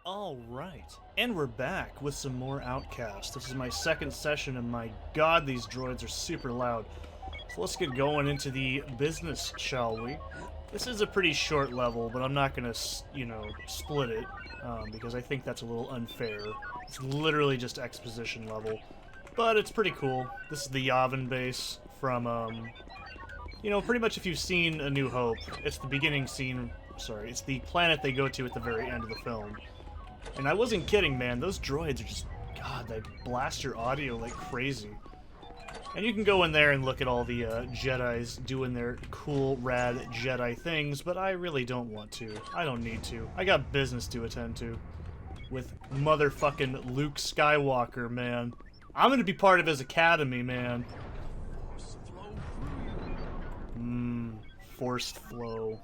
Alright, and we're back with some more Outcast. This is my second session, and my god, these droids are super loud. So let's get going into the business, shall we? This is a pretty short level, but I'm not gonna, split it, because I think that's a little unfair. It's literally just exposition level. But it's pretty cool. This is the Yavin base from, pretty much if you've seen A New Hope, it's the beginning scene, it's the planet they go to at the very end of the film. And I wasn't kidding, man, those droids are just, god, they blast your audio like crazy. And you can go in there and look at all the Jedis doing their cool, rad Jedi things, but I really don't want to. I don't need to. I got business to attend to. With motherfucking Luke Skywalker, man. I'm gonna be part of his academy, man. Forced flow.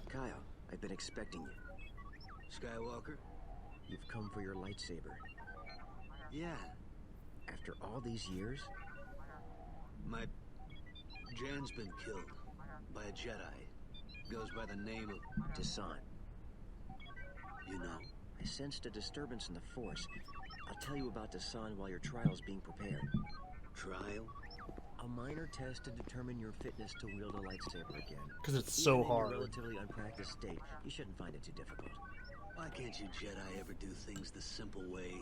Kyle, I've been expecting you. Skywalker? You've come for your lightsaber. Yeah. After all these years? My Jan's been killed by a Jedi. Goes by the name of Dasan. You know? I sensed a disturbance in the Force. I'll tell you about Dasan while your trial's being prepared. Trial? A minor test to determine your fitness to wield a lightsaber again. Because it's so Even hard. In a relatively unpracticed state, you shouldn't find it too difficult. Why can't you Jedi ever do things the simple way?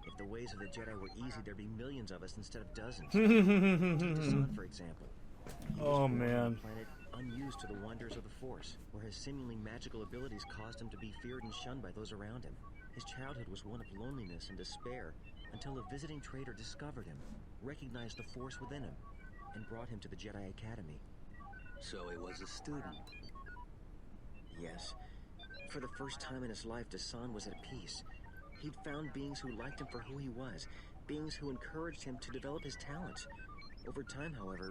If the ways of the Jedi were easy, there'd be millions of us instead of dozens. Take Dasan, for example. He was born on a planet unused to the wonders of the Force, where his seemingly magical abilities caused him to be feared and shunned by those around him. His childhood was one of loneliness and despair, until a visiting trader discovered him, recognized the Force within him, and brought him to the Jedi Academy. So he was a student. Yes. For the first time in his life, Dasan was at peace. He'd found beings who liked him for who he was, beings who encouraged him to develop his talents. Over time, however,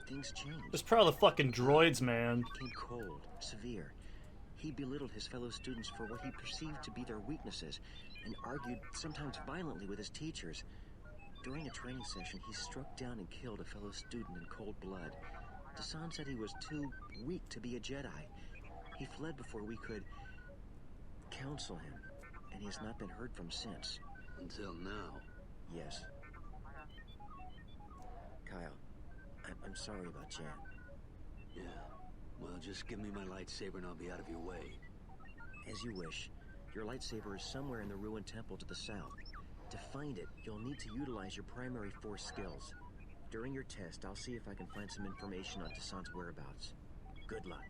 things changed. It's probably the fucking droids, man. He became cold, severe. He belittled his fellow students for what he perceived to be their weaknesses, and argued, sometimes violently, with his teachers. During a training session, he struck down and killed a fellow student in cold blood. Dasan said he was too weak to be a Jedi. He fled before we could counsel him, and he has not been heard from since. Until now. Yes. Kyle, I'm sorry about Jan. Yeah. Well, just give me my lightsaber and I'll be out of your way. As you wish. Your lightsaber is somewhere in the ruined temple to the south. To find it, you'll need to utilize your primary Force skills. During your test, I'll see if I can find some information on Dasan's whereabouts. Good luck.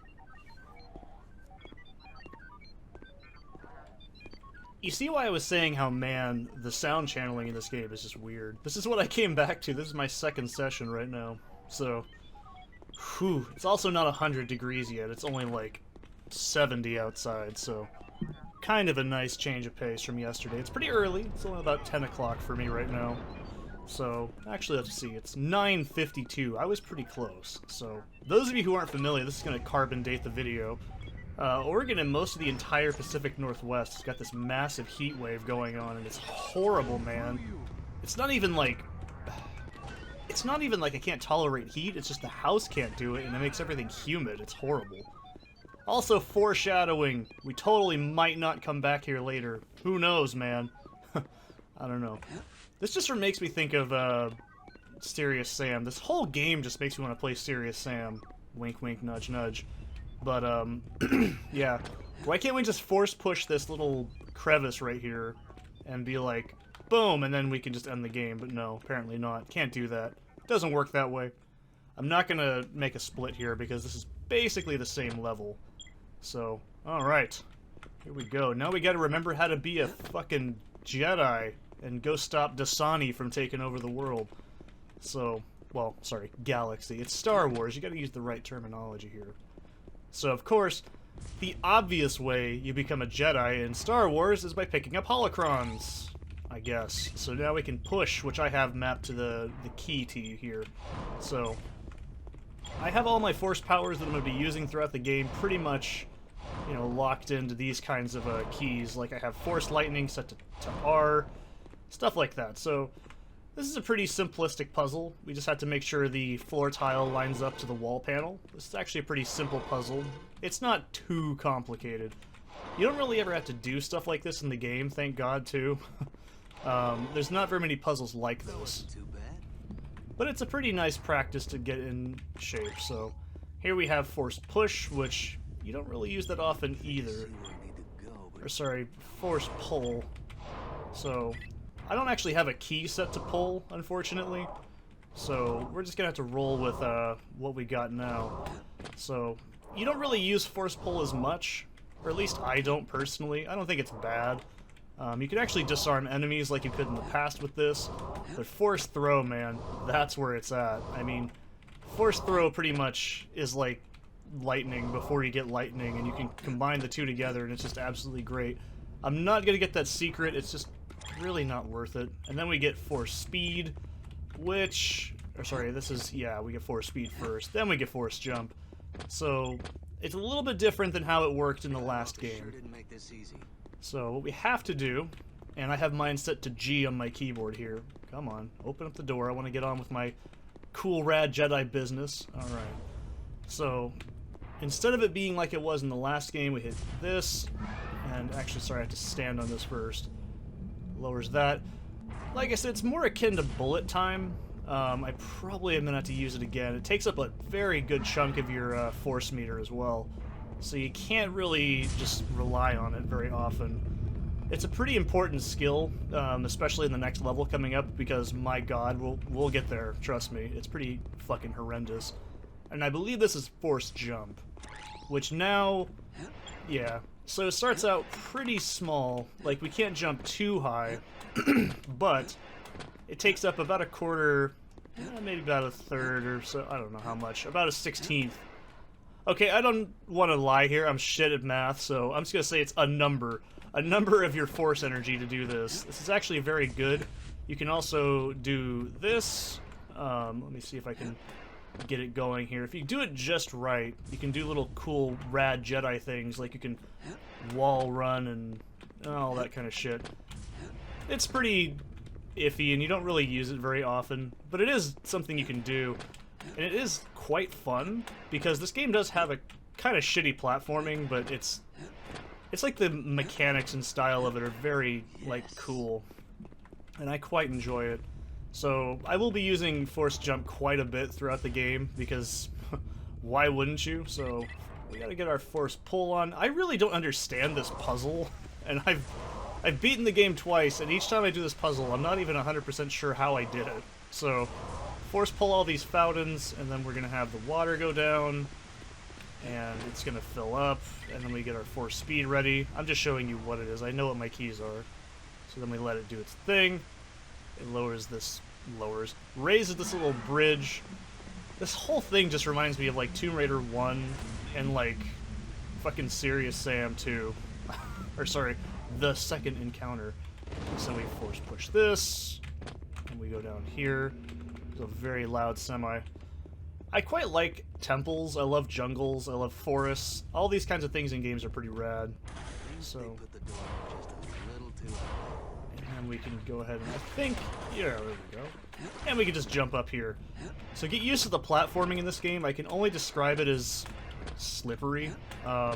You see why I was saying how, man, the sound channeling in this game is just weird. This is what I came back to. This is my second session right now. So, whew. It's also not 100 degrees yet. It's only like 70 outside, so kind of a nice change of pace from yesterday. It's pretty early. It's only about 10 o'clock for me right now. So, actually, let's see. It's 9:52. I was pretty close. So, those of you who aren't familiar, this is going to carbon date the video. Oregon and most of the entire Pacific Northwest has got this massive heat wave going on, and it's horrible, man. It's not even like I can't tolerate heat, it's just the house can't do it, and it makes everything humid. It's horrible. Also, foreshadowing. We totally might not come back here later. Who knows, man? I don't know. This just makes me think of, Serious Sam. This whole game just makes me want to play Serious Sam. Wink, wink, nudge, nudge. But, yeah. Why can't we just force push this little crevice right here and be like, boom, and then we can just end the game? But no, apparently not. Can't do that. Doesn't work that way. I'm not gonna make a split here because this is basically the same level. So, alright. Here we go. Now we gotta remember how to be a fucking Jedi and go stop Dasani from taking over the world. So, well, sorry, galaxy. It's Star Wars. You gotta use the right terminology here. So, of course, the obvious way you become a Jedi in Star Wars is by picking up holocrons, I guess. So now we can push, which I have mapped to the key to you here. So, I have all my Force powers that I'm going to be using throughout the game pretty much, locked into these kinds of keys. Like I have Force Lightning set to R, stuff like that. So, This is a pretty simplistic puzzle. We just have to make sure the floor tile lines up to the wall panel. This is actually a pretty simple puzzle. It's not too complicated. You don't really ever have to do stuff like this in the game, thank God, too. There's not very many puzzles like this. But it's a pretty nice practice to get in shape, so... Here we have forced push, which you don't really use that often either. Or sorry, forced pull. So, I don't actually have a key set to pull, unfortunately. So, we're just gonna have to roll with what we got now. So, you don't really use forced pull as much. Or at least I don't personally. I don't think it's bad. You can actually disarm enemies like you could in the past with this. But forced throw, man, that's where it's at. I mean, forced throw pretty much is like lightning before you get lightning, and you can combine the two together, and it's just absolutely great. I'm not going to get that secret. It's just really not worth it. And then we get forced speed, which... Or sorry, this is... Yeah, we get forced speed first. Then we get forced jump. So, it's a little bit different than how it worked in the last game. So, what we have to do... And I have mine set to G on my keyboard here. Come on, open up the door. I want to get on with my cool, rad Jedi business. Alright. So, instead of it being like it was in the last game, we hit this. And actually, sorry, I have to stand on this first. Lowers that. Like I said, it's more akin to bullet time. I probably am going to have to use it again. It takes up a very good chunk of your force meter as well. So you can't really just rely on it very often. It's a pretty important skill, especially in the next level coming up, because, my god, we'll get there, trust me. It's pretty fucking horrendous. And I believe this is forced jump, which now, yeah. So it starts out pretty small, like we can't jump too high, but it takes up about a quarter, maybe about a third or so, I don't know how much, about a 16th. Okay, I don't want to lie here, I'm shit at math, so I'm just going to say it's a number of your force energy to do this. This is actually very good. You can also do this. Let me see if I can get it going here. If you do it just right, you can do little cool rad Jedi things, like you can wall run and all that kind of shit. It's pretty iffy and you don't really use it very often, but it is something you can do. And it is quite fun, because this game does have a kind of shitty platforming, but it's like the mechanics and style of it are very, like, cool. And I quite enjoy it. So, I will be using force jump quite a bit throughout the game, because why wouldn't you? So, we gotta get our force pull on. I really don't understand this puzzle, and I've beaten the game twice, and each time I do this puzzle, I'm not even 100% sure how I did it. So, force pull all these fountains, and then we're gonna have the water go down, and it's gonna fill up, and then we get our force speed ready. I'm just showing you what it is. I know what my keys are. So then we let it do its thing. It raises this little bridge. This whole thing just reminds me of like Tomb Raider 1 and like fucking Serious Sam 2. Or sorry, the second encounter. So we force push this, and we go down here. There's a very loud semi. I quite like temples, I love jungles, I love forests. All these kinds of things in games are pretty rad. So, and we can go ahead and I think, yeah, there we go. And we can just jump up here. So get used to the platforming in this game. I can only describe it as slippery. I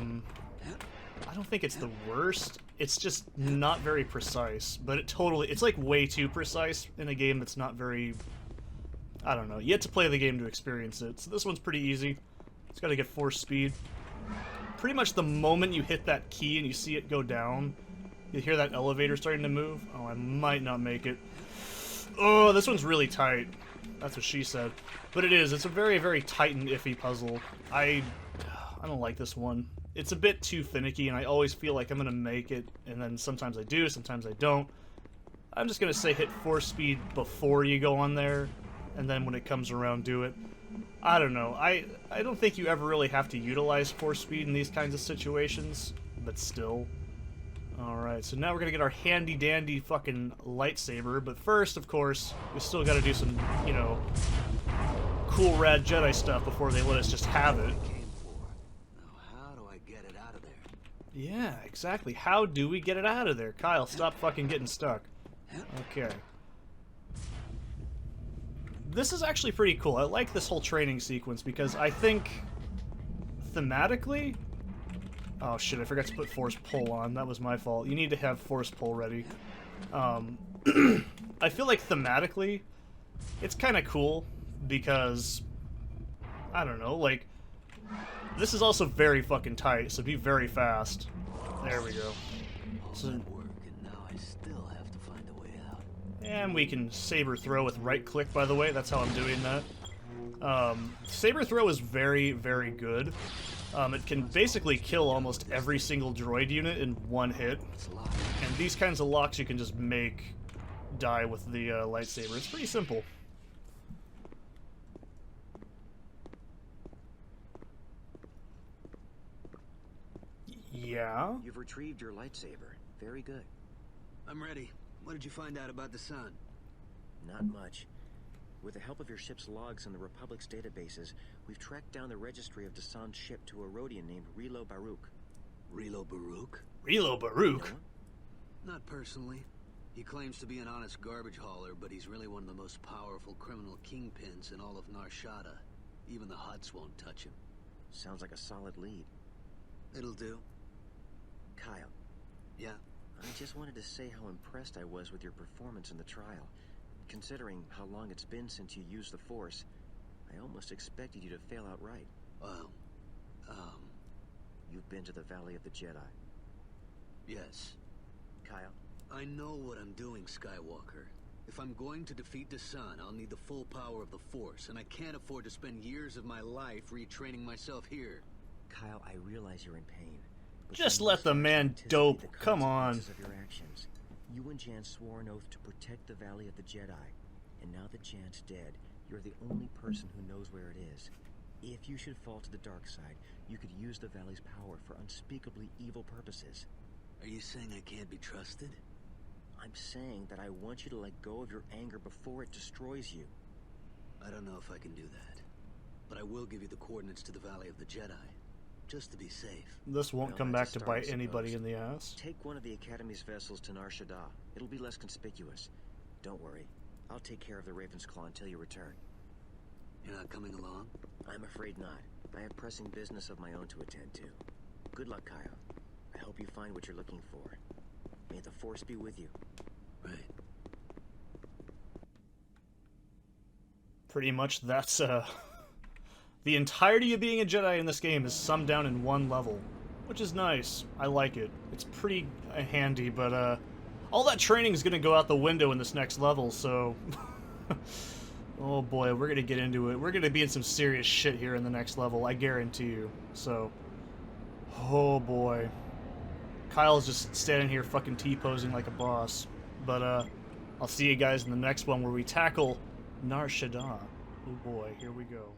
don't think it's the worst. It's just not very precise, but it's like way too precise in a game that's not very... I don't know. You have to play the game to experience it. So this one's pretty easy. It's got to get force speed. Pretty much the moment you hit that key and you see it go down, you hear that elevator starting to move. Oh, I might not make it. Oh, this one's really tight. That's what she said. But it is. It's a very, very tight and iffy puzzle. I don't like this one. It's a bit too finicky, and I always feel like I'm going to make it, and then sometimes I do, sometimes I don't. I'm just going to say hit force speed before you go on there. And then when it comes around, do it. I don't know. I don't think you ever really have to utilize force speed in these kinds of situations, but still. Alright, so now we're gonna get our handy-dandy fucking lightsaber, but first, of course, we still gotta do some, you know, cool rad Jedi stuff before they let us just have it. How do I get it out of there? Yeah, exactly. How do we get it out of there? Kyle, stop fucking getting stuck. Okay. this is actually pretty cool. I like this whole training sequence because I think thematically... Oh shit, I forgot to put force pull on. That was my fault. You need to have force pull ready. I feel like thematically, it's kind of cool because, I don't know, like, this is also very fucking tight, so be very fast. There we go. So, and we can saber throw with right click, by the way. That's how I'm doing that. Saber throw is very, very good. It can basically kill almost every single droid unit in one hit. And these kinds of locks you can just make die with the lightsaber. It's pretty simple. Yeah? You've retrieved your lightsaber. Very good. I'm ready. What did you find out about the sun? Not much. With the help of your ship's logs and the Republic's databases, we've tracked down the registry of Dassan's ship to a Rhodian named Rilo Baruch. Rilo Baruch? Rilo Baruch? Not personally. He claims to be an honest garbage hauler, but he's really one of the most powerful criminal kingpins in all of Nar Shaddaa. Even the Hutts won't touch him. Sounds like a solid lead. It'll do. Kyle. Yeah? I just wanted to say how impressed I was with your performance in the trial. Considering how long it's been since you used the Force, I almost expected you to fail outright. You've been to the Valley of the Jedi. Yes. Kyle? I know what I'm doing, Skywalker. If I'm going to defeat the Sun, I'll need the full power of the Force, and I can't afford to spend years of my life retraining myself here. Kyle, I realize you're in pain. Just let the man dope. Come on. Of your actions. You and Jan swore an oath to protect the Valley of the Jedi. And now that Jan's dead, you're the only person who knows where it is. If you should fall to the dark side, you could use the Valley's power for unspeakably evil purposes. Are you saying I can't be trusted? I'm saying that I want you to let go of your anger before it destroys you. I don't know if I can do that. But I will give you the coordinates to the Valley of the Jedi. Just to be safe. This won't Well, come that's back a to start, bite I anybody suppose. in the ass. Take one of the Academy's vessels to Nar Shaddaa. It'll be less conspicuous. Don't worry. I'll take care of the Raven's Claw until you return. You're not coming along? I'm afraid not. I have pressing business of my own to attend to. Good luck, Kyle. I hope you find what you're looking for. May the Force be with you. Right. Pretty much that's, the entirety of being a Jedi in this game is summed down in one level. Which is nice. I like it. It's pretty handy, but, all that training is gonna go out the window in this next level, so... Oh boy, we're gonna get into it. We're gonna be in some serious shit here in the next level, I guarantee you. So... Oh boy. Kyle's just standing here fucking T-posing like a boss. But, I'll see you guys in the next one where we tackle Nar Shaddaa. Oh boy, here we go.